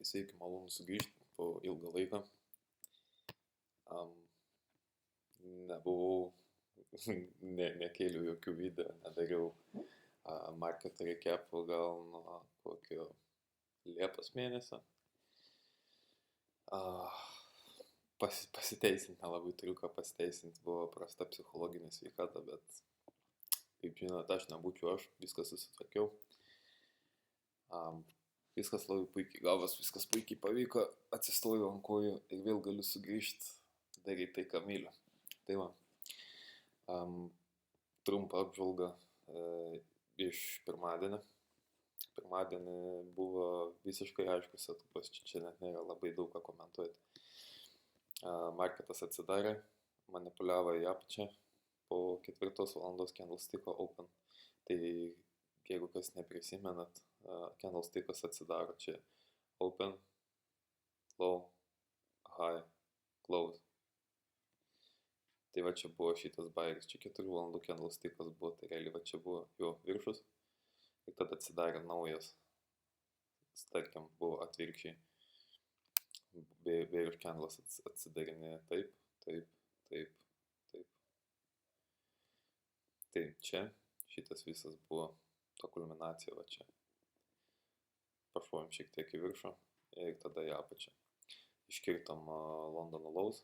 Sveiki, malonu sugrįžti po ilgą laiką. Am, Nebuvau, nekėliau jokių video, nedariau marketo recap'o gal nuo kokio Liepos mėnesio. A, Pasiteisinti nelabai turiu ką pasiteisinti, buvo prasta psichologinė sveikata, bet kaip žinote, aš nebūčiau aš, viską susitvarkiau. Viskas labai puikiai gavos, viskas puikiai pavyko, atsistojau ant kojų ir vėl galiu sugrįžti, daryti tai, ką myliu. Tai va, trumpą apžvalgą iš pirmadienį. Pirmadienį buvo visiškai aiškus setupas, čia net nėra labai daug ką komentuoti. Marketas atsidarė, manipuliavo į apačią po 4 valandos candlestick'o open. Tai jeigu kas neprisimenat, candlestick'as atsidaro čia open, low, high, close. Tai va čia buvo šitas bairis, čia 4 valandų candlestick'as buvo, tai realiai va čia buvo jo viršus. Ir tada atsidarė naujas, tarkim, buvo atvirkščiai. Bearish candles atsidarinė taip, taip, taip, taip. Tai čia šitas visas buvo ta kulminacija va čia. Pašuojam šiek tiek į viršų ir tada į apačią. Iškirtom Londono lows.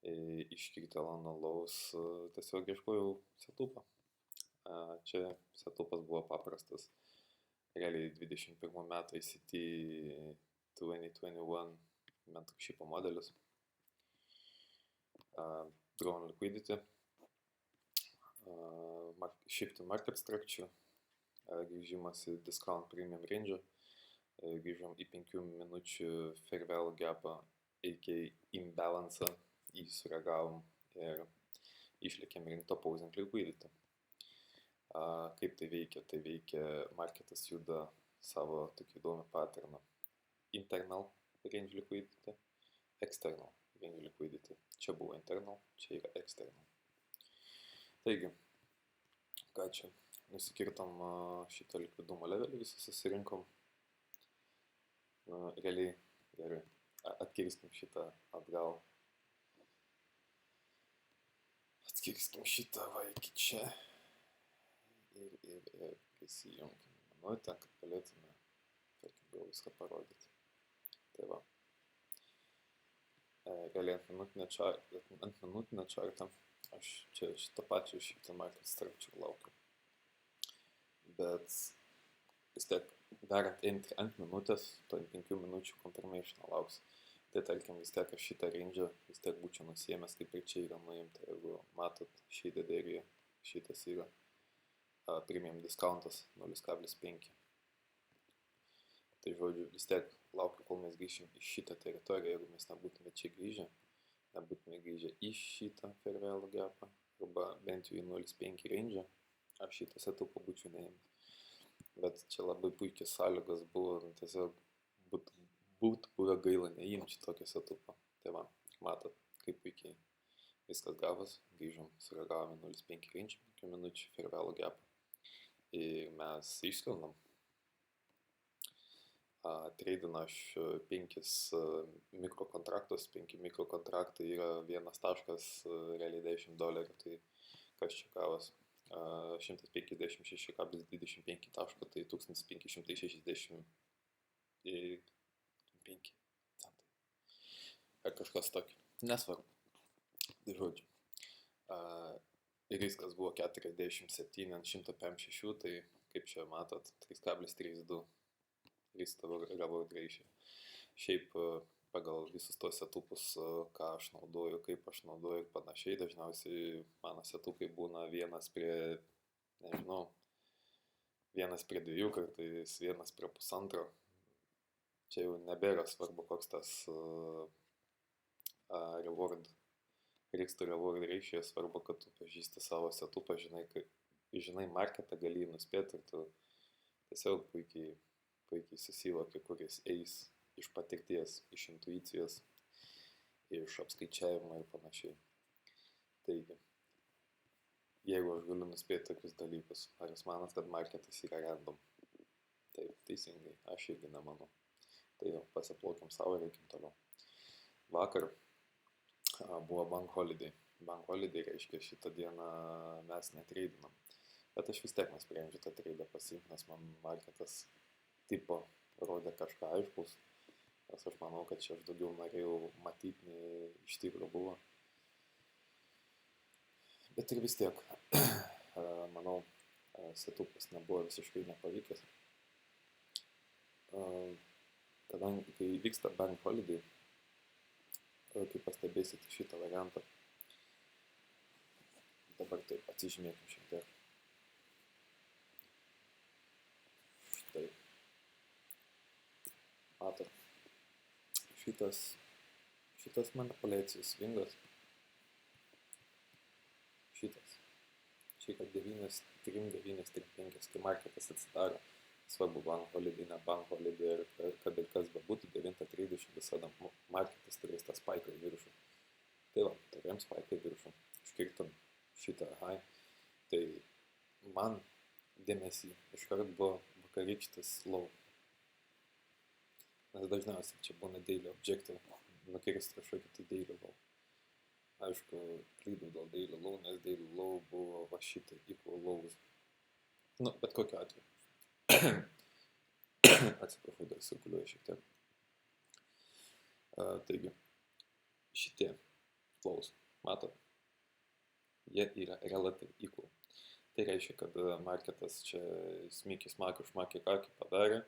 Iškirtę Londono lows tiesiog ieškojau setupą. Čia setupas buvo paprastas. Realiai 21 metų ICT 2021 mentorship modelis. Drawn liquidity. Shift in market structure. Grįžimas į discount premium range. Grįžom į 5 minučių fair value gapą, iki imbalansą, jį sureagavom ir išlėkėm link top opposing liquidity. Kaip tai veikia? Tai veikia, marketas juda savo tokį įdomį patterną. Internal range liquidity, external range liquidity. Čia buvo internal, čia yra external. Taigi, ką čia? Nusikirtom šitą likvidumo levelį, visą susirinkom. Realiai, gerai, atkirskim šitą atgal. Atkirskim šitą va iki čia. Ir įsijungim minutę, kad galėtume, tarkim, jau viską parodyti. Tai va. Realiai ant minutinio čartą aš čia šitą pačią šitą market structure laukiu. Bet vis tiek darant entry ant minutės, to 5 minučių confirmation lauks. Tai tarkim vis tiek aš šitą range vis tiek būčiau nusiėmęs, kaip ir čia yra nuimta. Jeigu matot shaded area, šitas yra premium discountas 0,5. Tai žodžiu, vis tiek laukiu, kol mes grįšim į šitą teritoriją. Jeigu mes nebūtume čia grįžę, nebūtume grįžę į šitą fair value gapą, arba bent jau į 0,5 range, aš šitą setupą būčiau neėmęs. Bet čia labai puikiai sąlygos buvo, tiesiog būtų buvę gaila neimti tokio setupo. Tai va, matot, kaip puikiai viskas gavos, grįžom, sureagavom į 0,5 range, 5 minučių fair value gapą. Ir mes išskrendam. Treidinu aš 5 mikrokontraktus, 5 mikrokontraktai yra 1 taškas, realiai $10, tai kas čia gavos? 156,25 taško, tai 1565 centai. Ar kažkas tokio. Nesvarbu. Tai žodžiu. Ir viskas buvo 47 ant 156, tai kaip čia matot, 3,32 reward ratio. Šiaip pagal visus tos setupus, ką aš naudoju, kaip aš naudoju ir panašiai, dažniausiai mano setupai būna 1 prie, nežinau, 1 prie 2, kartais 1 prie 1,5. Čia jau nebėra svarbu, koks tas risk to reward ratio, svarbu, kad tu pažįsti savo setupą, žinai marketą, gali jį nuspėti ir tu tiesiog puikiai susivoki, kuris eis iš patirties, iš intuicijos, iš apskaičiavimo ir panašiai. Taigi, jeigu aš galiu nuspėti tokius dalykus, ar jūs manat, kad marketas yra random? Taip, teisingai, aš irgi nemanau. Tai jau pasiplaukim savo ir eikim toliau. Vakar buvo Bank Holiday. Bank Holiday reiškia šitą dieną mes netreidinam. Bet aš vis tiek nusprendžiu tą treidą pasiimti, nes man marketas tipo rodė kažką aiškus. Nes aš manau, kad čia aš daugiau norėjau matyti, nei iš tikrųjų buvo. Bet ir vis tiek, manau, setupas nebuvo visiškai nepavykęs. Kadangi kai vyksta Bank Holiday, kai pastebėsit šitą variantą, dabar taip atsižymėkim šiek tiek. Štai. Matot, šitas manipuliacijos svingas, šitas. Čia kad 9.3.9.3.5, kai marketas atsidaro, svarbu Bank Holiday, ne Bank Holiday, ir kad ir kas bebūtų, 9.30 visada marketas turės tą spaiką į viršų. Tai va, turėjom spaiką į viršų, iškirtom šitą high. Tai man dėmesį iškart buvo vakarykštis low. Nes dažniausiai čia būna daily objective, nukirsti kažkokį tai daily low. Aišku, klydau dėl daily low, nes daily low buvo va šitą equal lows. Nu, bet kokiu atveju. Atsiprašau, dar cirkuliuoja šiek tiek. Taigi, šitie flows, matot, jie yra relative equal. Tai reiškia, kad marketas čia smykį, smakį, šmakį, kakį padarė,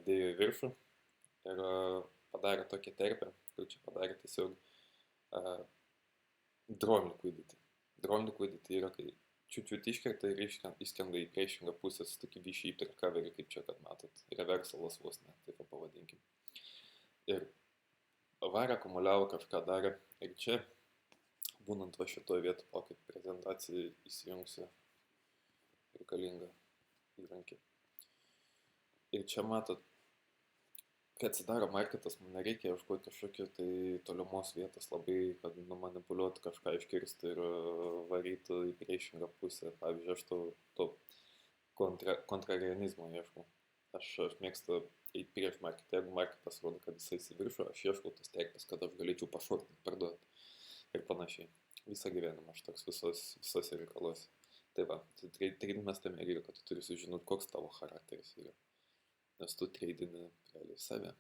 dėjo į viršų ir padarė tokią terpę, kur čia padarė tiesiog drawn liquidity. Drawn liquidity yra, kai čiut iškerta ir išskenda į priešingą pusę su tokį V-shaped recovery, kaip čia, kad matot, reversalas vos ne, taip pavadinkim. Ir varė akumuliavo kažką darė ir čia, būnant va šitoje vietoje, pokyt prezentacijai įsijungsiu reikalingą įrankį. Ir čia matot, kai atsidaro marketas, man nereikia ieškoti kažkokio tai tolimos vietos labai, kad numanipuliuotų kažką iškirstų ir varytų į priešingą pusę. Pavyzdžiui, aš to kontrarianizmo ieškau. Aš mėgstu eiti prieš marketą. Jeigu marketas rodo, kad jisai į viršų, aš ieškau tos terpės, kad aš galėčiau pašortinti, parduoti ir panašiai. Visą gyvenimą aš toks visose reikaluose. Tai va, treidimas tame yra, kad tu turi sužinoti, koks tavo charakteris yra. Nes tu treidini realiai save.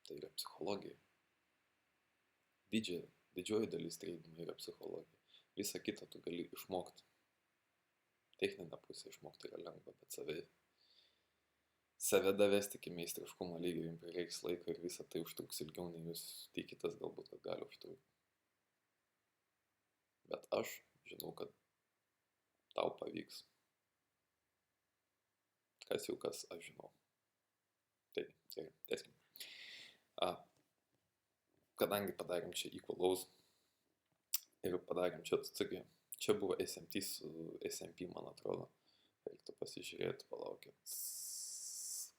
Tai yra psichologija. Didžioji dalis treidimo yra psichologija. Visą kitą tu gali išmokti. Techninę pusę išmokti yra lengva, bet save davesti iki meistriškumo lygio jums prireiks laiko ir visą tai užtruks ilgiau, nei jūs tikitės galbūt, kad gali užtrukti. Bet aš žinau, kad tau pavyks. Kas jau kas, aš žinau. Tai, gerai, tęskim. Kadangi padarėm čia equal lows ir padarėm čia atsargiai, čia buvo SMT su SMP, man atrodo. Reiktų pasižiūrėti, palaukit,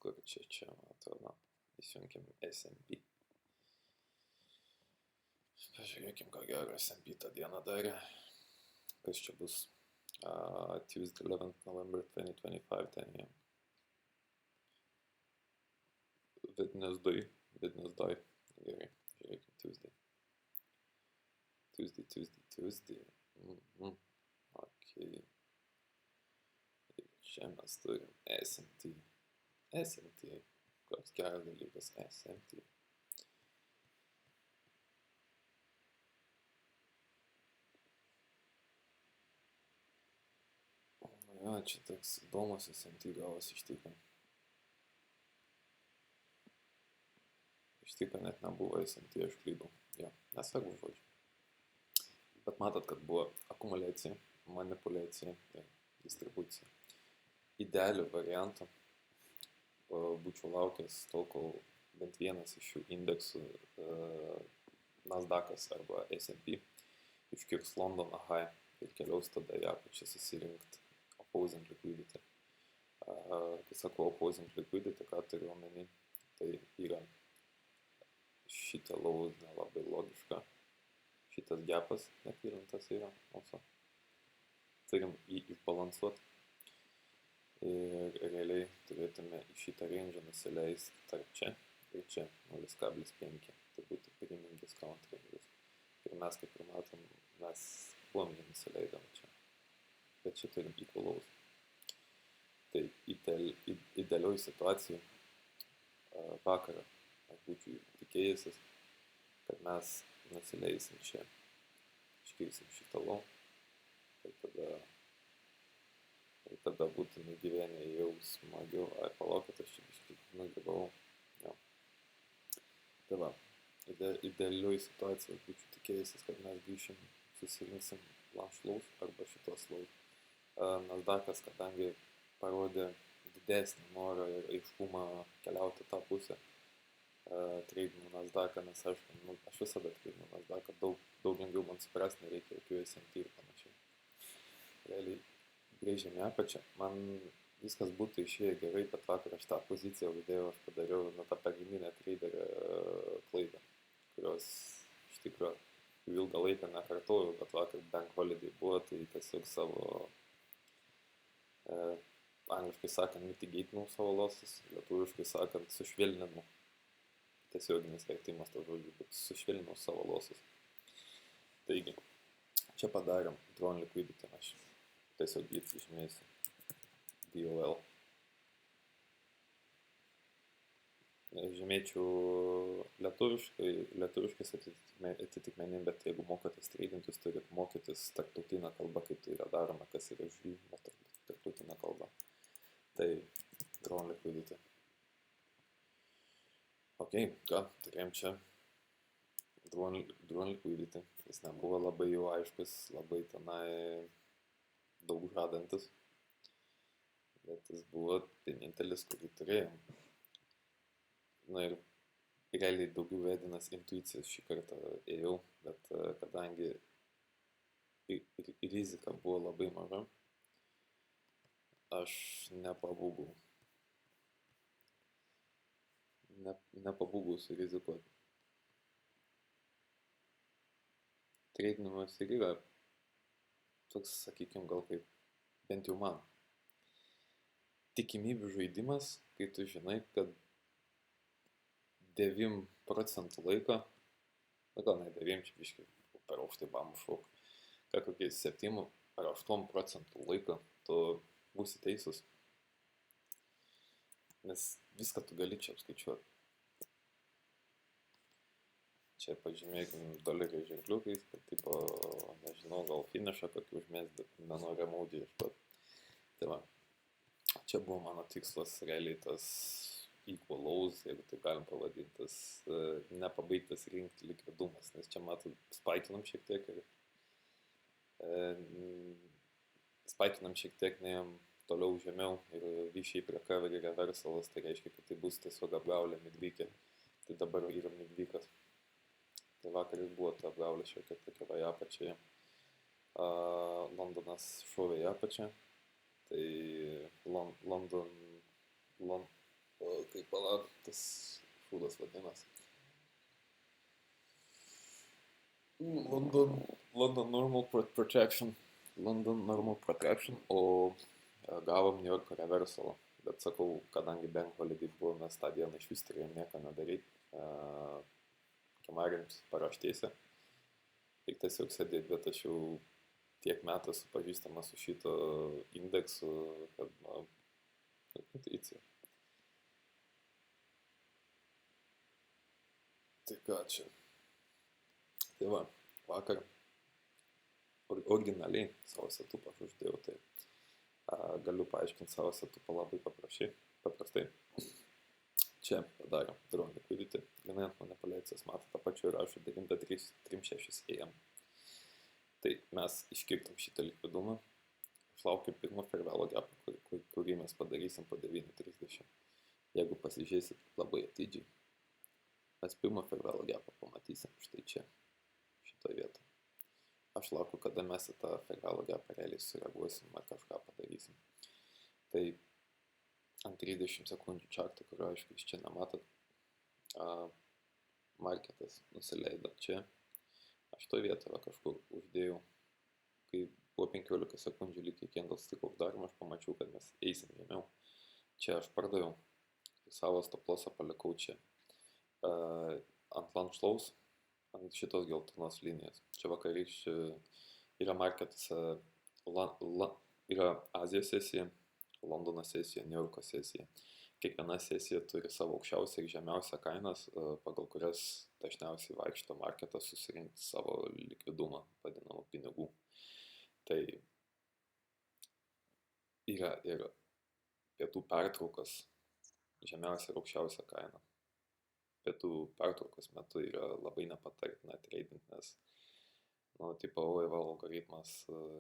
kur čia, man atrodo, įsijunkim SMP. Pažiūrėkim, ką gero SMP tą dieną darė. Kas čia bus? Tuesday 11 November 2025, 10 AM. Wednesday. Gerai, žiūrėkim, Tuesday. Ok. Ir čia mes turim SMT. Koks geras dalykas, SMT. Ja, čia toks įdomus SMT gavas iš tikrųjų. Iš tikrųjų net nebuvo SMT, aš klydau. Jo, nesvarbu žodžiu. Bet matot, kad buvo akumuliacija, manipuliacija ir distribucija. Idealių variantų būčiau laukęs tol, kol bent vienas iš šių indeksų, Nasdaqas arba S&P, iškirs Londono high ir keliaus tada į apačią susirinkti opposing liquidity. Kai sakau opposing liquidity, ką turiu omeny, tai yra šitą low nelabai logiška. Šitas gapas nekylantas yra mūsų. Turim jį išbalansuoti. Ir realiai turėtume į šitą range nusileisti tarp čia ir čia 0,5. Tai būtų pirmingis counteris. Ir mes, kaip ir matom, mes buvom jį nusileidom čia. Bet čia turim equalaus. Tai idealioj situacijai vakarą aš būčiau tikėjęsis, kad mes nusileisim čia, iškirsim šitą lau ir tada būtų nugyvenę jau smagiau. Ai, palaukit, aš čia biškį nugribau. Jo. Tai va, idealioj situacijai aš būčiau tikėjęsis, kad mes grįšim, susirinksim launch arba šitos laus. Nasdaqas, kadangi parodė didesnį norą ir aiškumą keliauti tą pusę, treidinu Nasdaqą, nes aš visada treidinu Nasdaqą, daug lengviau man suprast, nereikia jokių SMT ir panašiai. Realiai grįžėme apačią, man viskas būtų išėję gerai, bet vakar aš tą poziciją uždėjau, aš padariau tą pagrindinę traderio klaidą, kurios iš tikrųjų ilgą laiką nekartojau, bet vakar bank holiday buvo, tai tiesiog savo angliškai sakant, mitigatinau savo losus, lietuviškai sakant, sušvelninau. Tiesioginis vertimas to žodžiu, bet sušvelninau savo losus. Taigi, čia padarėm drawn liquidity, aš tiesiog jį žymėsiu. DOL. Žymėčiau lietuviškais atitikmenim, bet jeigu mokotės treidintis, turit mokytis tarptautinę kalbą, kaip tai yra daroma, kas yra žymima tarptautinė kalba. Tai drawn liquidity. Ok, ką, turėjom čia drawn liquidity. Jis nebuvo labai jau aiškus, labai tenai daug žadantis, bet jis buvo vienintelis, kurį turėjom. Na ir realiai daugiau vedinas intuicijas šį kartą ėjau, bet kadangi rizika buvo labai maža, aš nepabūgau. Nepabūgau surizikuoti. Treidinimas ir yra toks, sakykime, gal kaip bent jau man. Tikimybių žaidimas, kai tu žinai, kad 9% laiko, gal ne 9, čia biškai per aukštai pamušau, kad kokiais 7 ar 8% laiko tu būsi teisus. Nes viską tu gali čia apskaičiuoti. Čia pažymėkim dolerio ženkliukais, kad tipo, nežinau, gal finišą kokį užmės, bet nenoriu maudį ieškoti. Tai va, čia buvo mano tikslas, realiai tas equalaus, jeigu tai galim pavadintas, nepabaigtas rinkti likvidumas, nes čia matot, spaikinam šiek tiek ir neėjom toliau žemiau ir vyšiai prie cover ir reversalas, tai reiškia, kad tai bus tiesiog apgaulė midvikė, tai dabar yra midvikas. Tai vakar ir buvo ta apgaulė šiek tiek tokia į apačią. Londonas šovė į apačią, tai kaip palauk, tas šūdas vadinas. London Normal Protection, o gavom New York reversalą. Bet sakau, kadangi bank holiday buvo, mes tą dieną iš vis turėjom nieko nedaryti, kemarint paraštėse. Ir tiesiog sėdėti, bet aš jau tiek metų supažįstamas su šito indeksu, kad, intuicija. Tai ką čia? Tai va, vakar originaliai savo setupą aš uždėjau, tai galiu paaiškinti savo setupą labai paprastai. Čia padarėm drawn liquidity, grynai ant manipulacijos, matot, apačioje rašo 9.36 AM. Tai mes iškirtom šitą likvidumą, aš laukiu pirmo fair value gapą, kurį mes padarysim po 9.30. Jeigu pasižiūrėsit labai atidžiai, mes pirmo fair value gapą pamatysim štai čia, šitoje vietoje. Aš laukiu, kada mes į tą fair value gapą realiai sureaguosim ar kažką padarysim. Tai ant 30 sekundžių čarto, kurio aišku iš čia nematot, marketas nusileido čia. Aš to vietoje kažkur uždėjau, kai buvo 15 sekundžių lygiai candlestick uždarimo, aš pamačiau, kad mes eisim žemiau. Čia aš pardaviau ir savo stop lossą palikau čia. ant launch-laus, ant šitos geltonos linijos. Čia vakarykščių yra marketuose, yra Azijos sesija, Londono sesija, Niujorko sesija. Kiekviena sesija turi savo aukščiausią ir žemiausią kainas, pagal kurias dažniausiai vaikšto marketas susirinkti savo likvidumą, vadinamą pinigų. Tai yra ir pietų pertraukos žemiausia ir aukščiausia kaina. Pietų pertraukos metu yra labai nepatartina trading, nes tipo algoritmas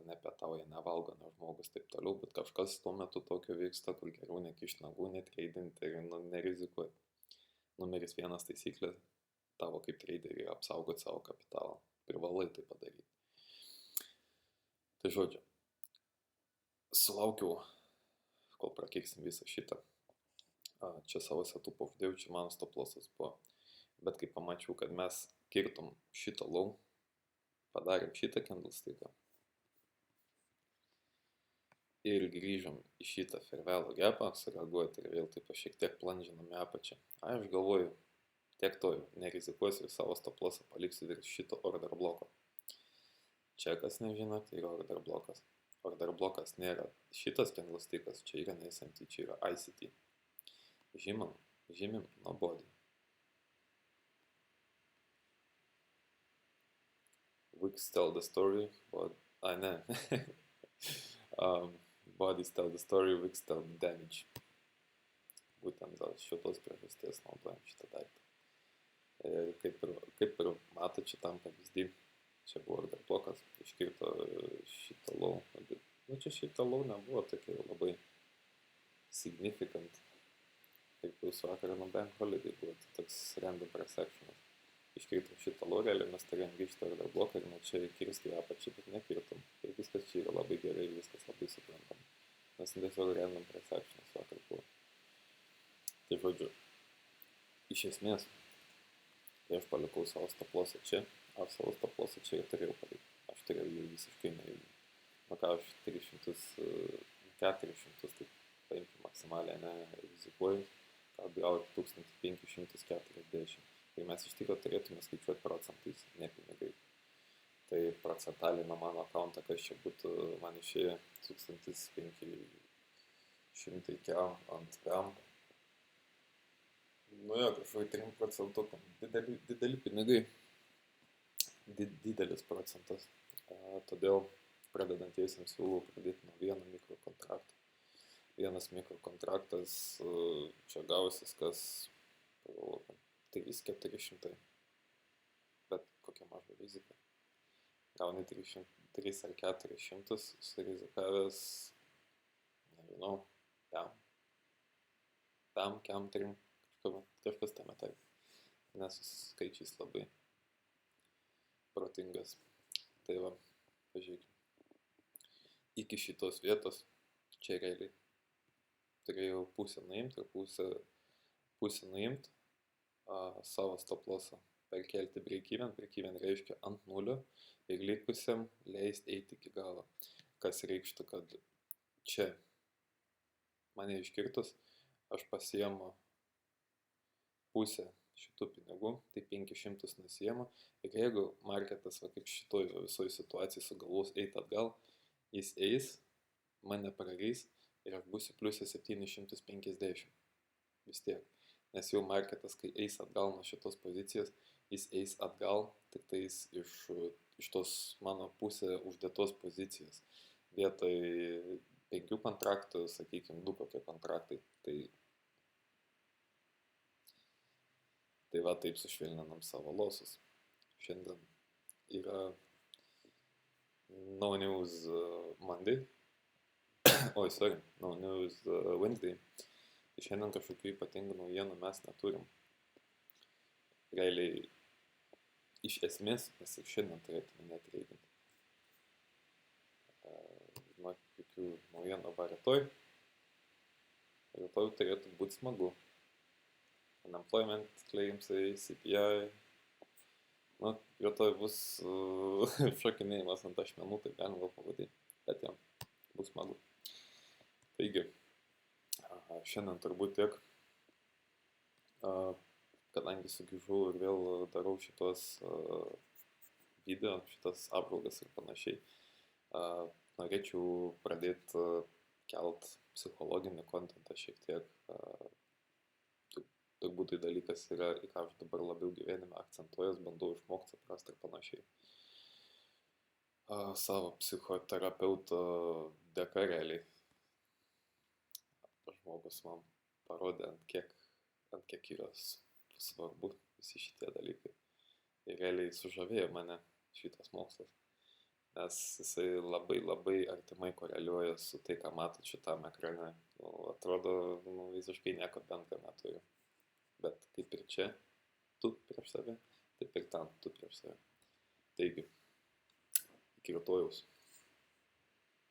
nepietauja, nevalgo, ne žmogus, taip toliau, bet kažkas tuo metu tokio vyksta, kur geriau nekišti nagų, netradinti ir nerizikuoti. Numeris 1 taisyklė tavo kaip traderiai apsaugoti savo kapitalą. Privalai tai padaryti. Tai žodžiu, sulaukiau, kol prakirsim visą šitą. Čia savo setupą uždėjau, čia mano stop lossas buvo. Bet kai pamačiau, kad mes kirtom šitą low, padarėm šitą candlestiką ir grįžom į šitą fair value gapą, sureaguoti ir vėl taip šiek tiek plunžinam į apačią. Aš galvoju, tiek to jau nerizikuosiu ir savo stop lossą paliksiu virš šito order bloko. Čia kas nežino, tai yra order blokas. Order blokas nėra šitas candlestikas, čia yra ne SMT, čia yra ICT. Žymim nuo body. Wicks tell the story, but bodies tell the story, wicks tell the damage. Būtent dėl šitos priežasties naudojam šitą daiktą. Kaip ir matot šitam pavyzdį, čia buvo order blokas, iškirto šitą low. Čia šitą low nebuvo tokia labai significant. Kaip jūs vakarą nuo bank holiday buvo toks random transactionas. Iškirtom šitą low, realiai mes turėjom grįžti order bloką ir čia kirsti į apačią, bet nekirtom. Ir viskas čia yra labai gerai ir viskas labai suprantam. Nes tiesiog random transactionas vakar buvo. Tai žodžiu, iš esmės, tai aš palikau savo stop lossą čia, aš savo stop lossą čia ir turėjau palikti. Aš turėjau jų visiškai nejudinti. Ką aš 400, tai paimti maksimaliai nerizikuoju, kad gauti 1540. Tai mes iš tikro turėtume skaičiuoti procentais, ne pinigai. Tai procentaliai nuo mano akauntą, kas čia būtų, man išėjo 1500 kiam ant kiam. Kažkokį 3%, dideli pinigai, didelis procentas. Todėl pradedantiesiems siūlau pradėti nuo vieno mikrokontrakto. Vienas mikrokontraktas, čia gausis kas 3-400, bet kokia maža rizika. Gauni 3 ar 400, surizikavęs, nežinau, kiam 3, kažkas tame tarp, nes skaičiais labai protingas. Tai va, pažiūrėkime. Iki šitos vietos, čia realiai turėjau pusę nuimti ir pusę nuimti, savo stop lossą perkelti break-even reiškia ant nulio ir likusiam leisti eiti iki galo, kas reikštų, kad čia mane iškirtus, aš pasiemu pusę šitų pinigų, tai 500 nusiemu ir jeigu marketas, kaip šitoj visoj situacijai sugalvos eiti atgal, jis eis, mane prarys ir aš būsiu pliusė 750 vis tiek. Nes jau marketas, kai eis atgal nuo šitos pozicijos, jis eis atgal tik tais iš tos mano pusė uždėtos pozicijos. Vietoj 5 kontraktų, sakykime, 2 kokie kontraktai. Tai va taip sušvelninam savo losus. Šiandien yra no news Monday. No news Wednesday. Šiandien kažkokių ypatingų naujienų mes neturim. Realiai, iš esmės, mes ir šiandien turėtume netradinti. Žinok, kokių naujienų va rytoj. Rytoj turėtų būti smagu. Unemployment claimsai, CPI. Rytoj bus šokinėjimas ant ašmenų, tai galima pavadinti. Bet jam bus smagu. Taigi, šiandien turbūt tiek. kadangi sugrįžau ir vėl darau šitos video, šitas apžvalgas ir panašiai, norėčiau pradėti kelt psichologinį kontentą šiek tiek. Turbūt tai dalykas yra, į ką aš dabar labiau gyvenime akcentuojas, bandau išmokti, suprasti ir panašiai. Savo psichoterapeuto dėka realiai. Žmogus man parodė, ant kiek yra svarbu visi šitie dalykai. Ir realiai sužavėjo mane šitas mokslas, nes jisai labai labai artimai koreliuoja su tai, ką matot šitam ekrane. Atrodo, visiškai nieko bendro neturi. Bet kaip ir čia, tu prieš save, taip ir ten tu prieš save. Taigi, iki rytojaus.